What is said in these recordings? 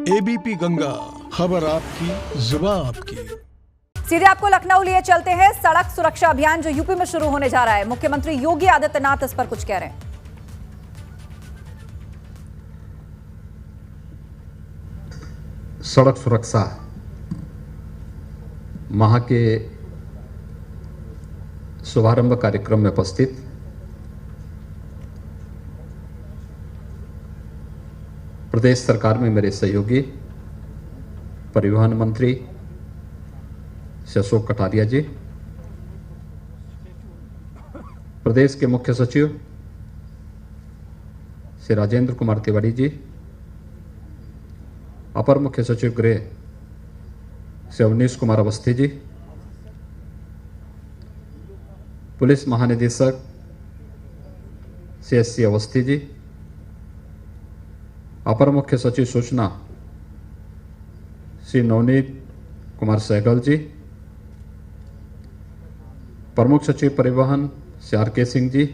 ABP Ganga, खबर आपकी, जुबान आपकी। सीधे आपको लखनऊ लिए चलते हैं। सड़क सुरक्षा अभियान जो यूपी में शुरू होने जा रहा है, मुख्यमंत्री योगी आदित्यनाथ इस पर कुछ कह रहे हैं। सड़क सुरक्षा माह के शुभारंभ कार्यक्रम में उपस्थित प्रदेश सरकार में मेरे सहयोगी परिवहन मंत्री श्री अशोक कटारिया जी, प्रदेश के मुख्य सचिव श्री राजेंद्र कुमार तिवारी जी, अपर मुख्य सचिव गृह श्री अवनीश कुमार अवस्थी जी, पुलिस महानिदेशक श्री एस.सी. अवस्थी जी, अपर मुख्य सचिव सूचना श्री नवनीत कुमार सहगल जी, प्रमुख सचिव परिवहन श्री आर.के. सिंह जी,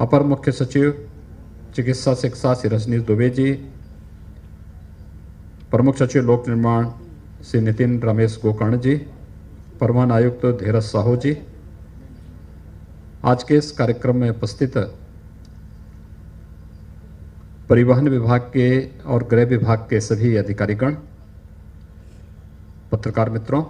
अपर मुख्य सचिव चिकित्सा शिक्षा श्री रजनीश दुबे जी, प्रमुख सचिव लोक निर्माण श्री नितिन रमेश गोकर्ण जी, परिवहन आयुक्त धीरज साहू जी, आज के इस कार्यक्रम में उपस्थित परिवहन विभाग के और गृह विभाग के सभी अधिकारीगण, पत्रकार मित्रों,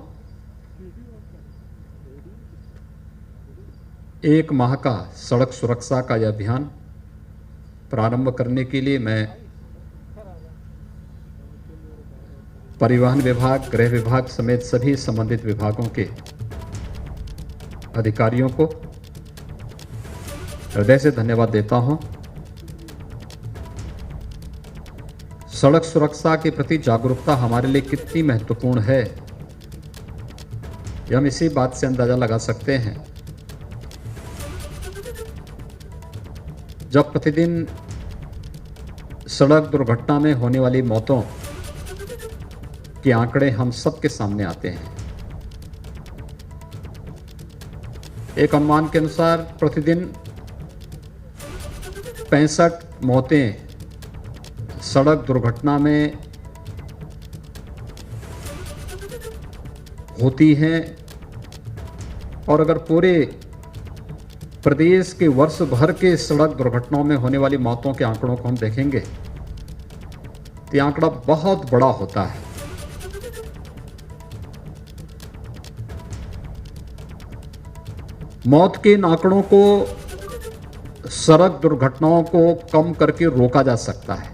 एक माह का सड़क सुरक्षा का यह अभियान प्रारंभ करने के लिए मैं परिवहन विभाग, गृह विभाग समेत सभी संबंधित विभागों के अधिकारियों को हृदय से धन्यवाद देता हूं। सड़क सुरक्षा के प्रति जागरूकता हमारे लिए कितनी महत्वपूर्ण है, यह हम इसी बात से अंदाजा लगा सकते हैं जब प्रतिदिन सड़क दुर्घटना में होने वाली मौतों के आंकड़े हम सबके सामने आते हैं। एक अनुमान के अनुसार प्रतिदिन 65 मौतें सड़क दुर्घटना में होती हैं, और अगर पूरे प्रदेश के वर्ष भर के सड़क दुर्घटनाओं में होने वाली मौतों के आंकड़ों को हम देखेंगे तो यह आंकड़ा बहुत बड़ा होता है। मौत के इन आंकड़ों को सड़क दुर्घटनाओं को कम करके रोका जा सकता है,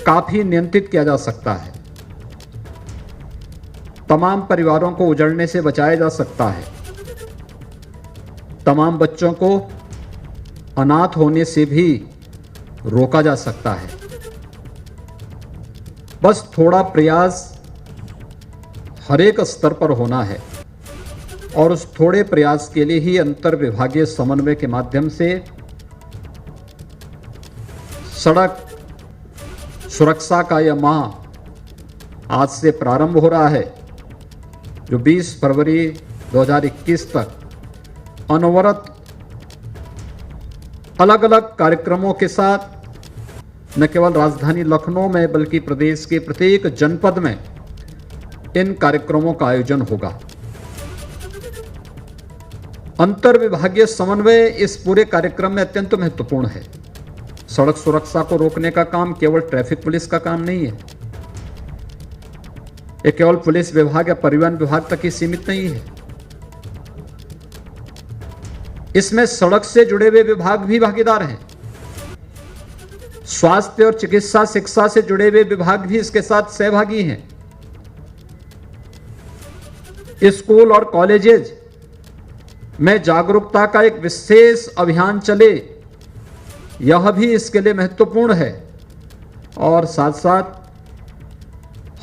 काफी नियंत्रित किया जा सकता है, तमाम परिवारों को उजड़ने से बचाया जा सकता है, तमाम बच्चों को अनाथ होने से भी रोका जा सकता है। बस थोड़ा प्रयास हर एक स्तर पर होना है, और उस थोड़े प्रयास के लिए ही अंतर विभागीय समन्वय के माध्यम से सड़क सुरक्षा का यह माह आज से प्रारंभ हो रहा है, जो 20 फरवरी 2021 तक अनवरत अलग अलग कार्यक्रमों के साथ न केवल राजधानी लखनऊ में बल्कि प्रदेश के प्रत्येक जनपद में इन कार्यक्रमों का आयोजन होगा। अंतर विभागीय समन्वय इस पूरे कार्यक्रम में अत्यंत महत्वपूर्ण है। सड़क सुरक्षा को रोकने का काम केवल ट्रैफिक पुलिस का काम नहीं है, यह केवल पुलिस विभाग या परिवहन विभाग तक ही सीमित नहीं है। इसमें सड़क से जुड़े हुए विभाग भी भागीदार हैं, स्वास्थ्य और चिकित्सा शिक्षा से जुड़े हुए विभाग भी इसके साथ सहभागी हैं, स्कूल और कॉलेजेस में जागरूकता का एक विशेष अभियान चले, यह भी इसके लिए महत्वपूर्ण है। और साथ साथ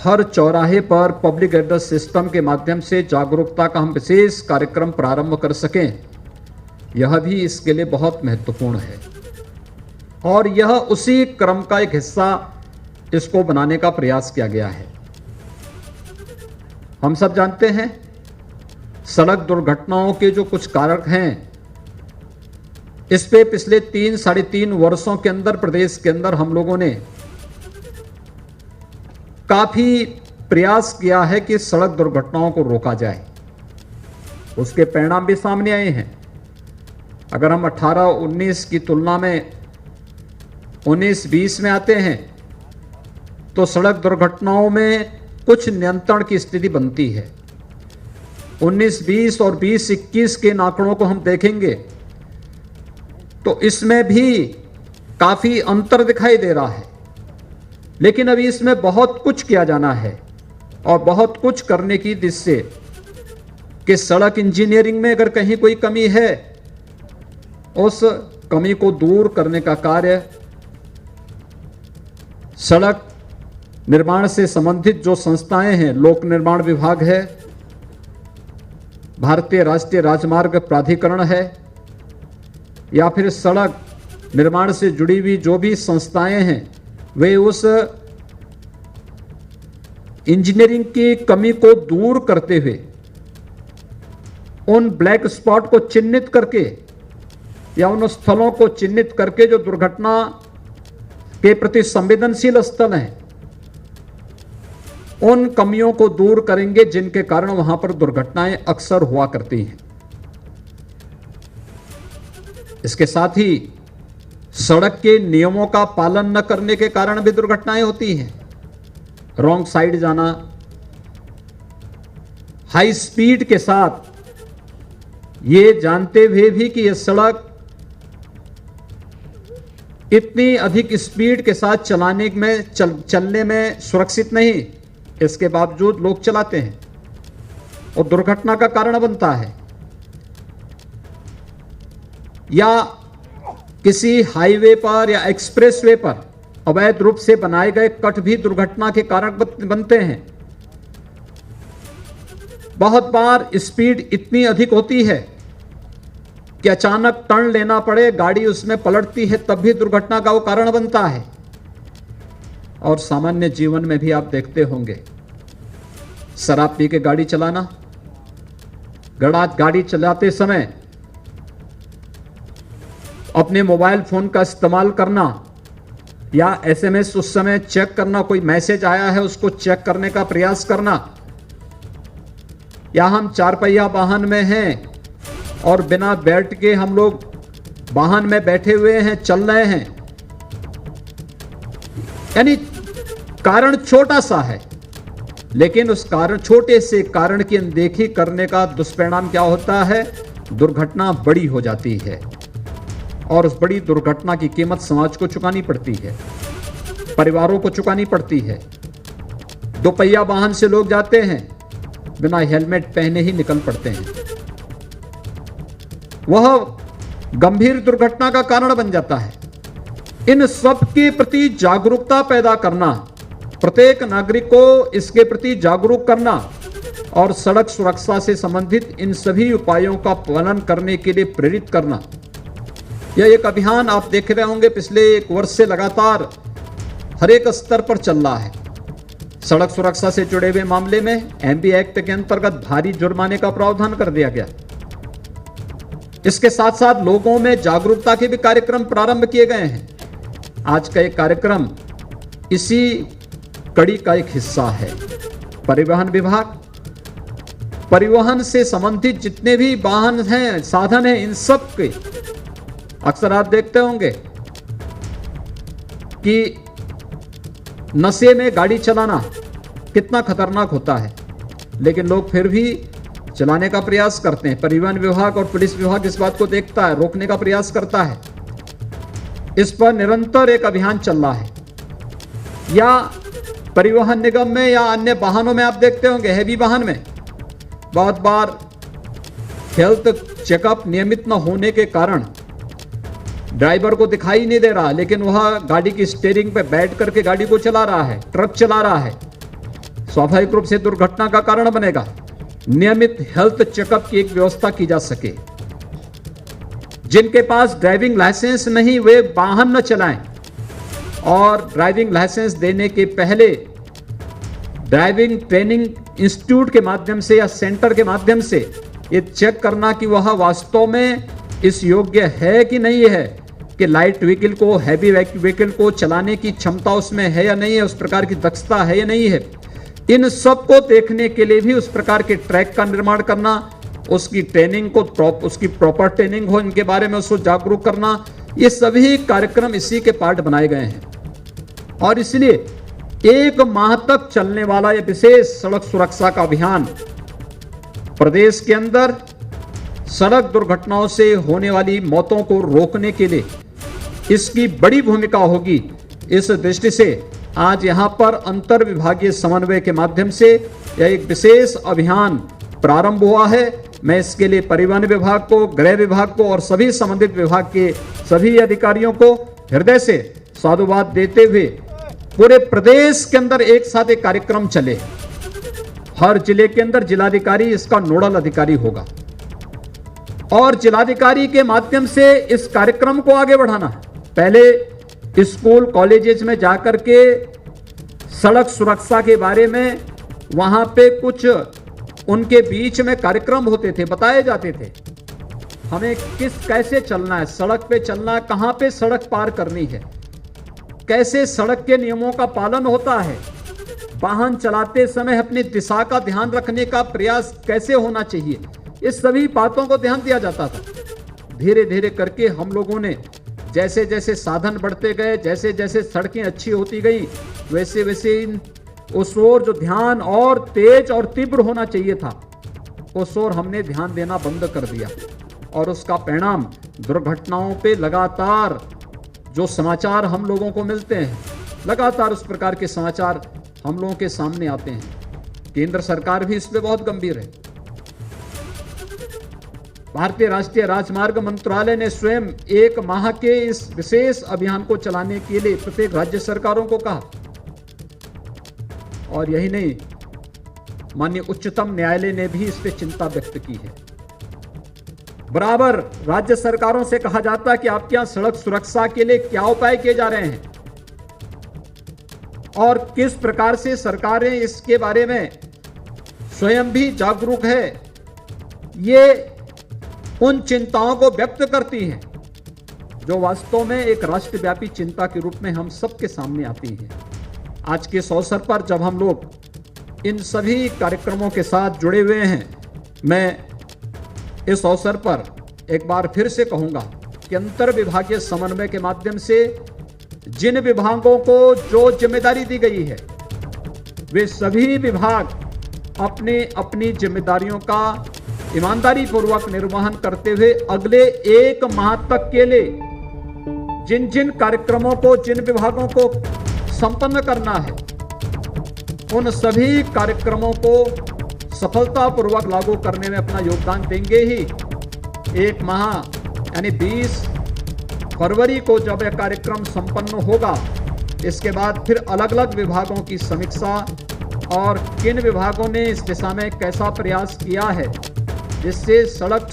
हर चौराहे पर पब्लिक एड्रेस सिस्टम के माध्यम से जागरूकता का हम विशेष कार्यक्रम प्रारंभ कर सकें, यह भी इसके लिए बहुत महत्वपूर्ण है। और यह उसी क्रम का एक हिस्सा इसको बनाने का प्रयास किया गया है। हम सब जानते हैं सड़क दुर्घटनाओं के जो कुछ कारक हैं इस पे पिछले 3-3.5 वर्षों के अंदर प्रदेश के अंदर हम लोगों ने काफी प्रयास किया है कि सड़क दुर्घटनाओं को रोका जाए। उसके परिणाम भी सामने आए हैं। अगर हम 18-19 की तुलना में 19-20 में आते हैं तो सड़क दुर्घटनाओं में कुछ नियंत्रण की स्थिति बनती है। 19-20 और 20-21 के आंकड़ों को हम देखेंगे तो इसमें भी काफी अंतर दिखाई दे रहा है, लेकिन अभी इसमें बहुत कुछ किया जाना है और बहुत कुछ करने की दिशा से कि सड़क इंजीनियरिंग में अगर कहीं कोई कमी है, उस कमी को दूर करने का कार्य सड़क निर्माण से संबंधित जो संस्थाएं हैं, लोक निर्माण विभाग है, भारतीय राष्ट्रीय राजमार्ग प्राधिकरण है, या फिर सड़क निर्माण से जुड़ी हुई जो भी संस्थाएं हैं, वे उस इंजीनियरिंग की कमी को दूर करते हुए उन ब्लैक स्पॉट को चिन्हित करके या उन स्थलों को चिन्हित करके जो दुर्घटना के प्रति संवेदनशील स्थल हैं, उन कमियों को दूर करेंगे जिनके कारण वहां पर दुर्घटनाएं अक्सर हुआ करती हैं। इसके साथ ही सड़क के नियमों का पालन न करने के कारण भी दुर्घटनाएं होती हैं। रॉन्ग साइड जाना, हाई स्पीड के साथ ये जानते हुए भी कि यह सड़क इतनी अधिक स्पीड के साथ चलाने में चलने में सुरक्षित नहीं, इसके बावजूद लोग चलाते हैं और दुर्घटना का कारण बनता है। या किसी हाईवे पर या एक्सप्रेसवे पर अवैध रूप से बनाए गए कट भी दुर्घटना के कारण बनते हैं। बहुत बार स्पीड इतनी अधिक होती है कि अचानक टर्न लेना पड़े, गाड़ी उसमें पलटती है, तब भी दुर्घटना का वो कारण बनता है। और सामान्य जीवन में भी आप देखते होंगे, शराब पी के गाड़ी चलाना, गाड़ी चलाते समय अपने मोबाइल फोन का इस्तेमाल करना या एसएमएस उस समय चेक करना, कोई मैसेज आया है उसको चेक करने का प्रयास करना, या हम 4 पहिया वाहन में हैं और बिना बेल्ट के हम लोग वाहन में बैठे हुए हैं, चल रहे हैं, यानी कारण छोटा सा है, लेकिन उस कारण, छोटे से कारण की अनदेखी करने का दुष्परिणाम क्या होता है? दुर्घटना बड़ी हो जाती है और उस बड़ी दुर्घटना की कीमत समाज को चुकानी पड़ती है, परिवारों को चुकानी पड़ती है। 2 पहिया वाहन से लोग जाते हैं, बिना हेलमेट पहने ही निकल पड़ते हैं, वह गंभीर दुर्घटना का कारण बन जाता है। इन सब के प्रति जागरूकता पैदा करना, प्रत्येक नागरिक को इसके प्रति जागरूक करना और सड़क सुरक्षा से संबंधित इन सभी उपायों का पालन करने के लिए प्रेरित करना, यह एक अभियान आप देख रहे होंगे पिछले 1 वर्ष से लगातार हर एक स्तर पर चल रहा है। सड़क सुरक्षा से जुड़े हुए मामले में एमबी एक्ट के अंतर्गत भारी जुर्माने का प्रावधान कर दिया गया। इसके साथ साथ लोगों में जागरूकता के भी कार्यक्रम प्रारंभ किए गए हैं। आज का एक कार्यक्रम इसी कड़ी का एक हिस्सा है। परिवहन विभाग परिवहन से संबंधित जितने भी वाहन हैं, साधन हैं, इन सब के अक्सर आप देखते होंगे कि नशे में गाड़ी चलाना कितना खतरनाक होता है, लेकिन लोग फिर भी चलाने का प्रयास करते हैं। परिवहन विभाग और पुलिस विभाग इस बात को देखता है, रोकने का प्रयास करता है। इस पर निरंतर एक अभियान चल रहा है। या परिवहन निगम में या अन्य वाहनों में आप देखते होंगे, हैवी वाहन में बहुत बार हेल्थ चेकअप नियमित न होने के कारण ड्राइवर को दिखाई नहीं दे रहा, लेकिन वह गाड़ी की स्टीयरिंग पे बैठ करके गाड़ी को चला रहा है, ट्रक चला रहा है, स्वाभाविक रूप से दुर्घटना का कारण बनेगा। नियमित हेल्थ चेकअप की एक व्यवस्था की जा सके। जिनके पास ड्राइविंग लाइसेंस नहीं, वे वाहन न चलाएं और ड्राइविंग लाइसेंस देने के पहले ड्राइविंग ट्रेनिंग इंस्टीट्यूट के माध्यम से या सेंटर के माध्यम से ये चेक करना कि वह वास्तव में इस योग्य है कि नहीं है, कि लाइट व्हीकल को, हैवी व्हीकल को चलाने की क्षमता उसमें है या नहीं है, उस प्रकार की दक्षता है या नहीं है, इन सब को देखने के लिए भी उस प्रकार के ट्रैक का निर्माण करना, उसकी ट्रेनिंग को उसकी प्रॉपर ट्रेनिंग हो, इनके बारे में उसको जागरूक करना, ये सभी कार्यक्रम इसी के पार्ट बनाए गए हैं। और इसलिए 1 माह तक चलने वाला यह विशेष सड़क सुरक्षा का अभियान प्रदेश के अंदर सड़क दुर्घटनाओं से होने वाली मौतों को रोकने के लिए इसकी बड़ी भूमिका होगी। इस दृष्टि से आज यहां पर अंतर विभागीय समन्वय के माध्यम से यह एक विशेष अभियान प्रारंभ हुआ है। मैं इसके लिए परिवहन विभाग को, गृह विभाग को और सभी संबंधित विभाग के सभी अधिकारियों को हृदय से साधुवाद देते हुए पूरे प्रदेश के अंदर एक साथ एक कार्यक्रम चले। हर जिले के अंदर जिलाधिकारी इसका नोडल अधिकारी होगा और जिलाधिकारी के माध्यम से इस कार्यक्रम को आगे बढ़ाना है। पहले स्कूल कॉलेजेस में जाकर के सड़क सुरक्षा के बारे में वहां पे कुछ उनके बीच में कार्यक्रम होते थे, बताए जाते थे हमें कैसे चलना है, सड़क पे चलना, कहां पे सड़क पार करनी है, कैसे सड़क के नियमों का पालन होता है, वाहन चलाते समय अपनी दिशा का ध्यान रखने का प्रयास कैसे होना चाहिए, इस सभी बातों को ध्यान दिया जाता था। धीरे धीरे करके हम लोगों ने जैसे जैसे साधन बढ़ते गए, जैसे जैसे सड़कें अच्छी होती गई, वैसे वैसे उस ओर जो ध्यान और तेज और तीव्र होना चाहिए था, उस ओर हमने ध्यान देना बंद कर दिया और उसका परिणाम दुर्घटनाओं पे लगातार जो समाचार हम लोगों को मिलते हैं, लगातार उस प्रकार के समाचार हम लोगों के सामने आते हैं। केंद्र सरकार भी इस पे बहुत गंभीर है। भारतीय राष्ट्रीय राजमार्ग मंत्रालय ने स्वयं 1 माह के इस विशेष अभियान को चलाने के लिए प्रत्येक राज्य सरकारों को कहा। और यही नहीं, माननीय उच्चतम न्यायालय ने भी इस पे चिंता व्यक्त की है। बराबर राज्य सरकारों से कहा जाता है कि आपके यहां सड़क सुरक्षा के लिए क्या उपाय किए जा रहे हैं और किस प्रकार से सरकारें इसके बारे में स्वयं भी जागरूक है। ये उन चिंताओं को व्यक्त करती हैं जो वास्तव में एक राष्ट्रव्यापी चिंता के रूप में हम सबके सामने आती है। आज के इस अवसर पर जब हम लोग इन सभी कार्यक्रमों के साथ जुड़े हुए हैं, मैं इस अवसर पर एक बार फिर से कहूंगा कि अंतर विभागीय समन्वय के माध्यम से जिन विभागों को जो जिम्मेदारी दी गई है, वे सभी विभाग अपने अपनी जिम्मेदारियों का ईमानदारी पूर्वक निर्वहन करते हुए अगले 1 माह तक के लिए जिन जिन कार्यक्रमों को, जिन विभागों को संपन्न करना है, उन सभी कार्यक्रमों को सफलतापूर्वक लागू करने में अपना योगदान देंगे ही। 1 माह यानी 20 फरवरी को जब यह कार्यक्रम संपन्न होगा, इसके बाद फिर अलग अलग विभागों की समीक्षा और किन विभागों ने इस दिशा में कैसा प्रयास किया है, जिससे सड़क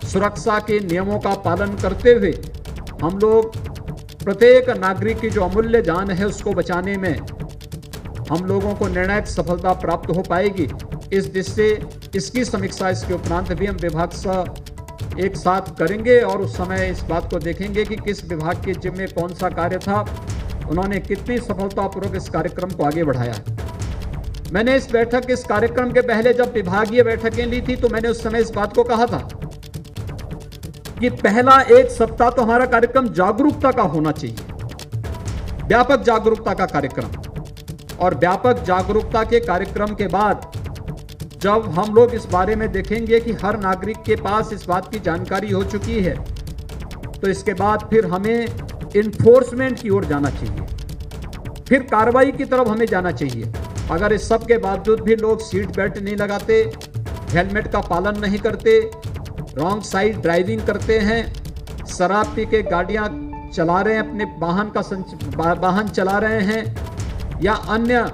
सुरक्षा के नियमों का पालन करते हुए हम लोग प्रत्येक नागरिक की जो अमूल्य जान है उसको बचाने में हम लोगों को निर्णायक सफलता प्राप्त हो पाएगी। इस दृष्टि से इसकी समीक्षा इसके उपरांत भी हम विभाग से एक साथ करेंगे और उस समय इस बात को देखेंगे कि किस विभाग के जिम्मे कौन सा कार्य था, उन्होंने कितनी सफलतापूर्वक इस कार्यक्रम को आगे बढ़ाया। मैंने इस कार्यक्रम के पहले जब विभागीय बैठकें ली थी तो मैंने उस समय इस बात को कहा था कि पहला 1 सप्ताह तो हमारा कार्यक्रम जागरूकता का होना चाहिए, व्यापक जागरूकता का कार्यक्रम। और व्यापक जागरूकता के कार्यक्रम के बाद जब हम लोग इस बारे में देखेंगे कि हर नागरिक के पास इस बात की जानकारी हो चुकी है, तो इसके बाद फिर हमें इन्फोर्समेंट की ओर जाना चाहिए, फिर कार्रवाई की तरफ हमें जाना चाहिए। अगर इस सब के बावजूद भी लोग सीट बेल्ट नहीं लगाते, हेलमेट का पालन नहीं करते, रॉन्ग साइड ड्राइविंग करते हैं, शराब पी के गाड़ियां चला रहे हैं, अपने वाहन चला रहे हैं, या अन्य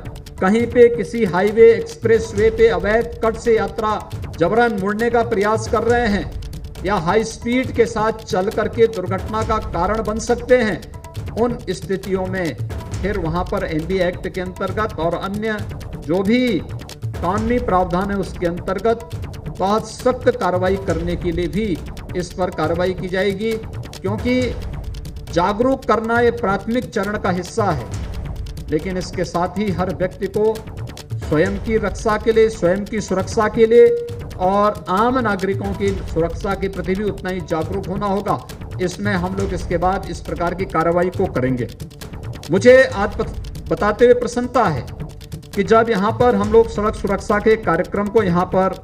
कहीं पे किसी हाईवे एक्सप्रेस वे पे अवैध कट से यात्रा जबरन मुड़ने का प्रयास कर रहे हैं, या हाई स्पीड के साथ चल करके दुर्घटना का कारण बन सकते हैं, उन स्थितियों में फिर वहां पर एनडी एक्ट के अंतर्गत और अन्य जो भी कानूनी प्रावधान है उसके अंतर्गत बहुत सख्त कार्रवाई करने के लिए भी इस पर कार्रवाई की जाएगी, क्योंकि जागरूक करना ये प्राथमिक चरण का हिस्सा है, लेकिन इसके साथ ही हर व्यक्ति को स्वयं की रक्षा के लिए, स्वयं की सुरक्षा के लिए और आम नागरिकों की सुरक्षा के प्रति भी उतना ही जागरूक होना होगा। इसमें हम लोग इसके बाद इस प्रकार की कार्रवाई को करेंगे। मुझे आज बताते हुए प्रसन्नता है कि जब यहाँ पर हम लोग सड़क सुरक्षा के कार्यक्रम को यहाँ पर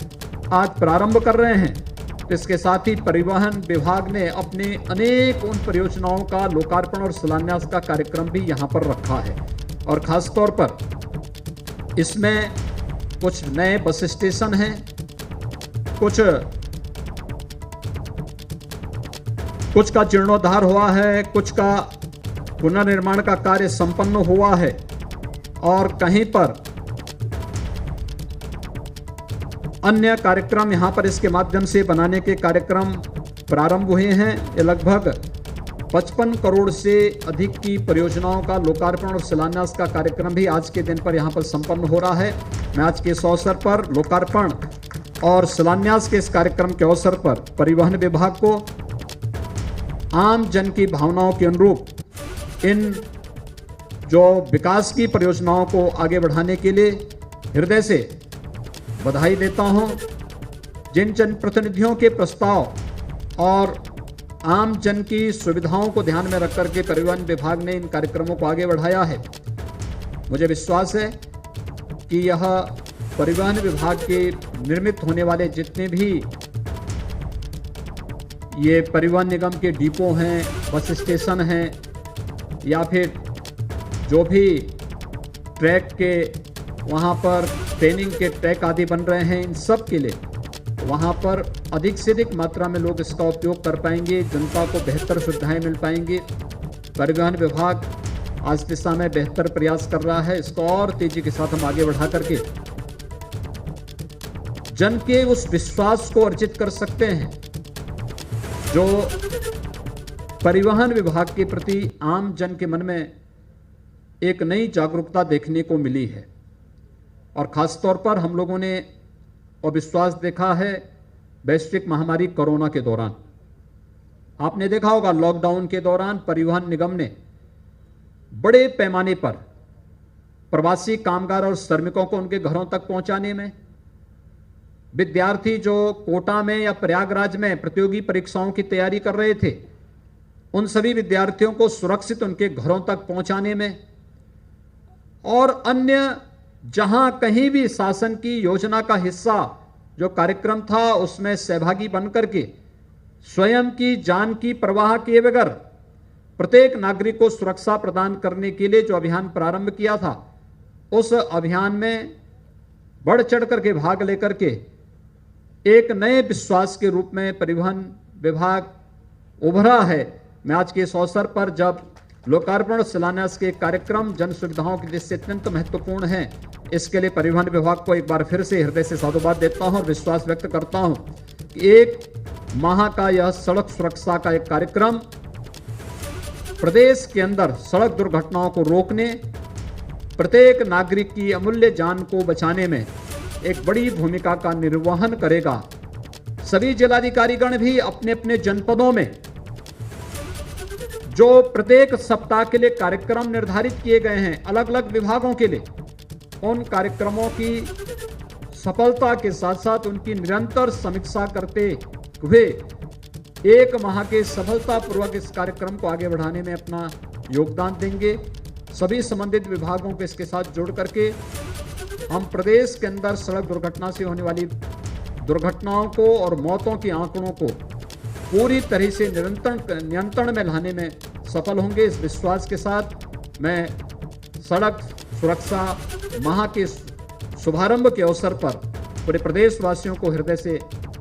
आज प्रारंभ कर रहे हैं, तो इसके साथ ही परिवहन विभाग ने अपने अनेक उन परियोजनाओं का लोकार्पण और शिलान्यास का कार्यक्रम भी यहाँ पर रखा है। और खासतौर पर इसमें कुछ नए बस स्टेशन हैं, कुछ का जीर्णोद्धार हुआ है, कुछ का पुनर्निर्माण का कार्य संपन्न हुआ है और कहीं पर अन्य कार्यक्रम यहां पर इसके माध्यम से बनाने के कार्यक्रम प्रारंभ हुए हैं। ये लगभग 55 करोड़ से अधिक की परियोजनाओं का लोकार्पण और शिलान्यास का कार्यक्रम भी आज के दिन पर यहां पर संपन्न हो रहा है। मैं आज के इस अवसर पर लोकार्पण और शिलान्यास के इस कार्यक्रम के अवसर पर परिवहन विभाग को आम जन की भावनाओं के अनुरूप इन जो विकास की परियोजनाओं को आगे बढ़ाने के लिए हृदय से बधाई देता हूं। जिन जनप्रतिनिधियों के प्रस्ताव और आम जन की सुविधाओं को ध्यान में रखकर के परिवहन विभाग ने इन कार्यक्रमों को आगे बढ़ाया है, मुझे विश्वास है कि यह परिवहन विभाग के निर्मित होने वाले जितने भी ये परिवहन निगम के डिपो हैं, बस स्टेशन हैं या फिर जो भी ट्रैक के वहाँ पर ट्रेनिंग के ट्रैक आदि बन रहे हैं, इन सब के लिए वहाँ पर अधिक से अधिक मात्रा में लोग इसका उपयोग कर पाएंगे, जनता को बेहतर सुविधाएं मिल पाएंगी। परिवहन विभाग आज दिशा में बेहतर प्रयास कर रहा है, इसको और तेजी के साथ हम आगे बढ़ा करके जन के उस विश्वास को अर्जित कर सकते हैं जो परिवहन विभाग के प्रति आम जन के मन में एक नई जागरूकता देखने को मिली है। और खास तौर पर हम लोगों ने अविश्वास देखा है वैश्विक महामारी कोरोना के दौरान। आपने देखा होगा लॉकडाउन के दौरान परिवहन निगम ने बड़े पैमाने पर प्रवासी कामगार और श्रमिकों को उनके घरों तक पहुंचाने में, विद्यार्थी जो कोटा में या प्रयागराज में प्रतियोगी परीक्षाओं की तैयारी कर रहे थे, उन सभी विद्यार्थियों को सुरक्षित उनके घरों तक पहुंचाने में, और अन्य जहां कहीं भी शासन की योजना का हिस्सा जो कार्यक्रम था उसमें सहभागी बनकर के स्वयं की जान की परवाह किए बगैर प्रत्येक नागरिक को सुरक्षा प्रदान करने के लिए जो अभियान प्रारंभ किया था, उस अभियान में बढ़ चढ़ करके भाग लेकर के एक नए विश्वास के रूप में परिवहन विभाग उभरा है। मैं आज के इस अवसर पर जब लोकार्पण शिलान्यास के कार्यक्रम जन सुविधाओं की दृष्टि से अत्यंत महत्वपूर्ण हैं, इसके लिए परिवहन विभाग को एक बार फिर से हृदय से साधुवाद देता हूं और विश्वास व्यक्त करता हूं कि एक माह का यह सड़क सुरक्षा का एक कार्यक्रम प्रदेश के अंदर सड़क दुर्घटनाओं को रोकने, प्रत्येक नागरिक की अमूल्य जान को बचाने में एक बड़ी भूमिका का निर्वहन करेगा। सभी जिलाधिकारीगण भी अपने अपने जनपदों में जो प्रत्येक सप्ताह के लिए कार्यक्रम निर्धारित किए गए हैं अलग अलग विभागों के लिए, उन कार्यक्रमों की सफलता के साथ साथ उनकी निरंतर समीक्षा करते हुए एक माह के सफलतापूर्वक इस कार्यक्रम को आगे बढ़ाने में अपना योगदान देंगे। सभी संबंधित विभागों को इसके साथ जोड़ करके हम प्रदेश के अंदर सड़क दुर्घटना से होने वाली दुर्घटनाओं को और मौतों के आंकड़ों को पूरी तरह से नियंत्रण में लाने में सफल होंगे। इस विश्वास के साथ मैं सड़क सुरक्षा माह के शुभारंभ के अवसर पर पूरे प्रदेशवासियों को हृदय से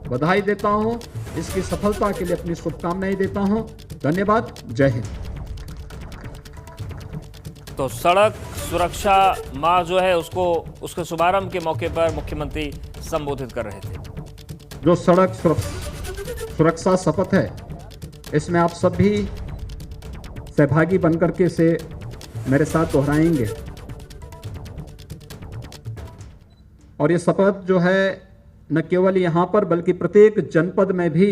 बधाई देता हूं, इसकी सफलता के लिए अपनी शुभकामनाएं देता हूं। धन्यवाद। जय हिंद। तो सड़क सुरक्षा माह जो है उसके शुभारंभ के मौके पर मुख्यमंत्री संबोधित कर रहे थे। जो सड़क सुरक्षा शपथ है, इसमें आप सब भी सहभागी बनकर के इसे मेरे साथ दोहराएंगे। और ये शपथ जो है न केवल यहाँ पर बल्कि प्रत्येक जनपद में भी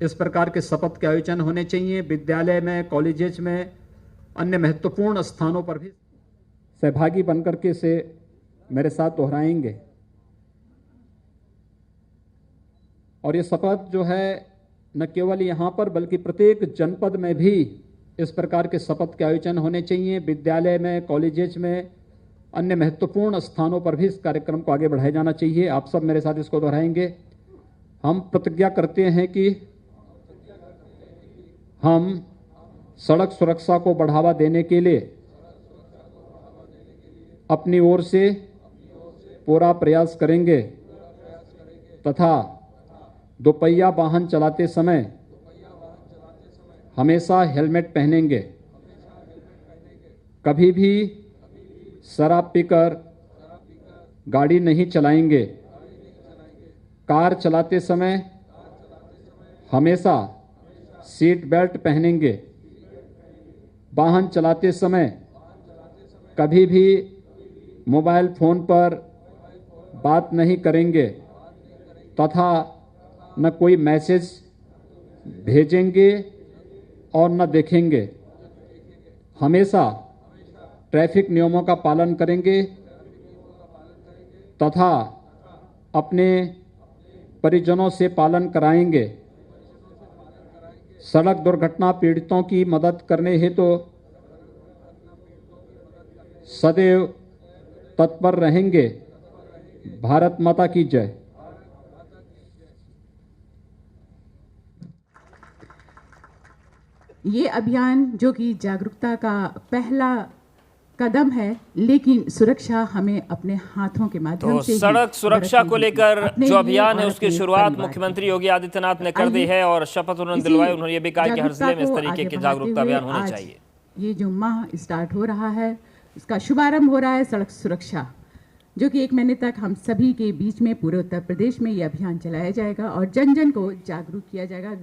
इस प्रकार के शपथ के आयोजन होने चाहिए। विद्यालय में, कॉलेजेस में, अन्य महत्वपूर्ण स्थानों पर भी सहभागी बनकर के इसे मेरे साथ दोहराएंगे। और ये शपथ जो है न केवल यहाँ पर बल्कि प्रत्येक जनपद में भी इस प्रकार के शपथ के आयोजन होने चाहिए। विद्यालय में, कॉलेजेस में, अन्य महत्वपूर्ण स्थानों पर भी इस कार्यक्रम को आगे बढ़ाया जाना चाहिए। आप सब मेरे साथ इसको दोहराएंगे। हम प्रतिज्ञा करते हैं कि हम सड़क सुरक्षा को बढ़ावा देने के लिए अपनी ओर से पूरा प्रयास करेंगे तथा दोपहिया वाहन चलाते समय हमेशा हेलमेट पहनेंगे। कभी भी शराब पीकर गाड़ी नहीं चलाएंगे। कार चलाते समय हमेशा सीट बेल्ट पहनेंगे। वाहन चलाते समय कभी भी मोबाइल फोन पर बात नहीं करेंगे तथा न कोई मैसेज भेजेंगे और न देखेंगे। हमेशा ट्रैफिक नियमों का पालन करेंगे तथा अपने परिजनों से पालन कराएंगे। सड़क दुर्घटना पीड़ितों की मदद करने हेतु सदैव तत्पर रहेंगे। भारत माता की जय। ये अभियान जो कि जागरूकता का पहला कदम है, लेकिन सुरक्षा हमें अपने हाथों के माध्यम तो से ही सड़क सुरक्षा को बरतनी लेकर होगी। जो अपने अभियान लिए है और उसकी अपने शुरुआत परिवार मुख्यमंत्री के योगी आदित्यनाथ ने कर दी है और शपथ उन्होंने दिलवाई। उन्होंने ये भी कहा कि हर जिले में इस जागरूकता तरीके को के आगे जागरूकता बढ़ाते अभियान हुए होने आज चाहिए। ये जो माह स्टार्ट हो रहा है, इसका शुभारंभ हो रहा है सड़क सुरक्षा, जो कि 1 महीने तक हम सभी के बीच में पूरे उत्तर प्रदेश में ये अभियान चलाया जाएगा और जन जन को जागरूक किया जाएगा।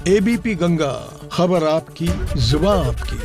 एबीपी गंगा, खबर आपकी, जुबान आपकी।